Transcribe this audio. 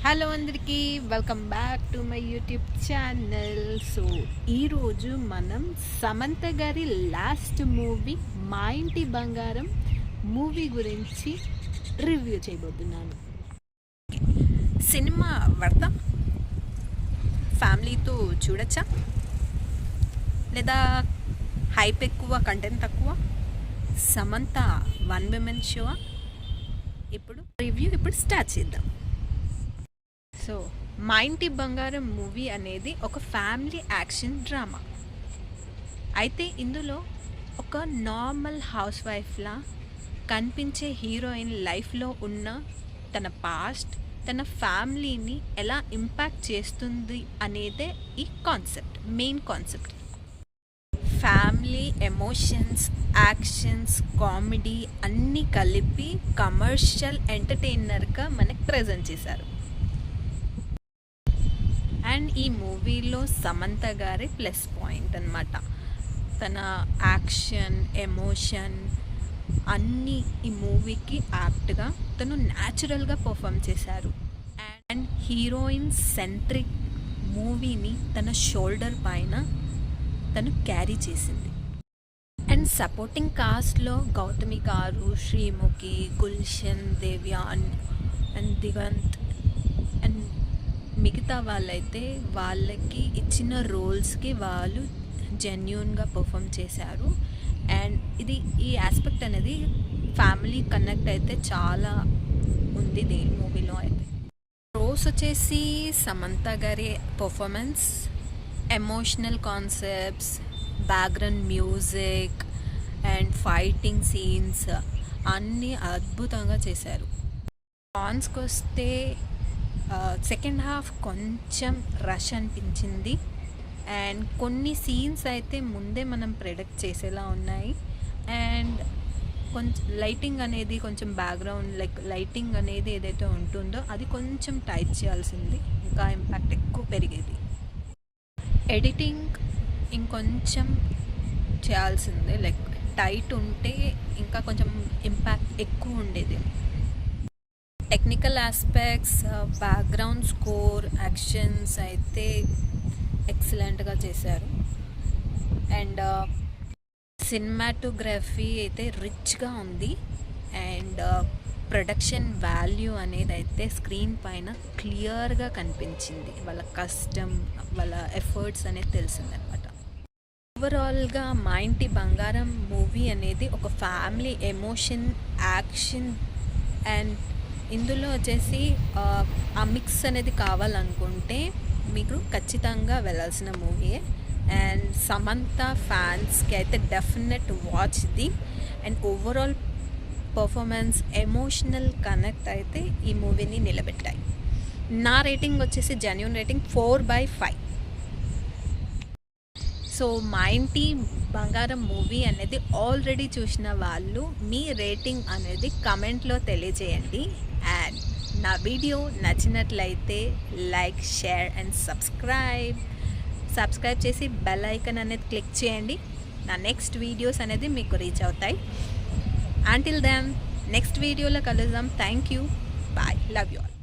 Hello అందరికీ, welcome back to my YouTube channel. So ఈరోజు మనం సమంత గారి లాస్ట్ మూవీ మా ఇంటి బంగారం మూవీ గురించి రివ్యూ చేయబోతున్నాను. సినిమా వర్త ఫ్యామిలీతో చూడొచ్చా, లేదా హైప్ ఎక్కువ కంటెంట్ తక్కువ? Samantha one women show. ఇప్పుడు రివ్యూ స్టార్ట్ చేద్దాం. సో మా ఇంటి బంగారం మూవీ అనేది ఒక ఫ్యామిలీ యాక్షన్ డ్రామా. అయితే ఇందులో ఒక నార్మల్ హౌస్ వైఫ్లా కనిపించే హీరోయిన్ లైఫ్లో ఉన్న తన పాస్ట్, తన ఫ్యామిలీని ఎలా ఇంపాక్ట్ చేస్తుంది అనేదే ఈ concept, main concept. Family, emotions, actions, comedy అన్నీ కలిపి కమర్షియల్ ఎంటర్టైనర్గా మనకు ప్రజెంట్ చేశారు. అండ్ ఈ మూవీలో సమంత గారి ప్లస్ పాయింట్ అన్నమాట. తన యాక్షన్, ఎమోషన్ అన్నీ ఈ మూవీకి యాప్ట్గా తను న్యాచురల్గా పర్ఫామ్ చేశారు. అండ్ హీరోయిన్ సెంట్రిక్ మూవీని తన షోల్డర్ పైన తను క్యారీ చేసింది. అండ్ సపోర్టింగ్ కాస్ట్లో గౌతమి గారు, శ్రీముఖి, గుల్షన్, దేవ్యాన్ అండ్ దిగంత్ అండ్ మిగతా వాళ్ళైతే వాళ్ళకి ఇచ్చిన రోల్స్కి వాళ్ళు జెన్యూన్గా పర్ఫామ్ చేశారు. అండ్ ఈ ఆస్పెక్ట్ అనేది ఫ్యామిలీ కనెక్ట్ అయితే చాలా ఉంది దీని మూవీలో. అయితే రోస్ వచ్చేసి సమంత గారి performance, emotional concepts, background music and fighting scenes అన్నీ అద్భుతంగా చేశారు. కాన్స్కి వస్తే సెకండ్ హాఫ్ కొంచెం రష్ అనిపించింది. అండ్ కొన్ని సీన్స్ అయితే ముందే మనం ప్రెడిక్ట్ చేసేలా ఉన్నాయి. అండ్ కొంచెం లైటింగ్ అనేది, కొంచెం బ్యాక్గ్రౌండ్ లైటింగ్ అనేది ఏదైతే ఉంటుందో అది కొంచెం టైట్ చేయాల్సింది, ఇంకా ఇంపాక్ట్ ఎక్కువ పెరిగేది. ఎడిటింగ్ ఇంకొంచెం చేయాల్సిందే, టైట్ ఉంటే ఇంకా కొంచెం ఇంపాక్ట్ ఎక్కువ ఉండేది. Technical aspects, background score, actions అయితే ఎక్సలెంట్గా చేశారు. అండ్ సినిమాటోగ్రఫీ అయితే రిచ్గా ఉంది. అండ్ ప్రొడక్షన్ వాల్యూ అనేది అయితే స్క్రీన్ పైన క్లియర్గా కనిపించింది. వాళ్ళ కష్టం, వాళ్ళ ఎఫర్ట్స్ అనేది తెలిసిందనమాట. ఓవరాల్గా మా ఇంటి బంగారం మూవీ అనేది ఒక ఫ్యామిలీ ఎమోషన్, యాక్షన్ అండ్ ఇందులో వచ్చేసి ఆ మిక్స్ అనేది కావాలనుకుంటే మీకు ఖచ్చితంగా వెళ్ళాల్సిన మూవీయే. అండ్ సమంత ఫ్యాన్స్కి అయితే definite watch the. And overall performance, emotional connect అయితే ఈ మూవీని నిలబెట్టాయి. నా రేటింగ్ వచ్చేసి జెన్యూన్ రేటింగ్ 4/5. సో మా ఇంటి బంగారం మూవీ అనేది ఆల్రెడీ చూసిన వాళ్ళు మీ రేటింగ్ అనేది కమెంట్లో తెలియజేయండి. అండ్ నా వీడియో నచ్చినట్లయితే లైక్, షేర్ అండ్ సబ్స్క్రైబ్ చేసి బెల్ ఐకాన్ అనేది క్లిక్ చేయండి. నా నెక్స్ట్ వీడియోస్ అనేది మీకు రీచ్ అవుతాయి. అంటిల్ దెన్ నెక్స్ట్ వీడియోలో కలుద్దాం. Thank you, bye, love you all.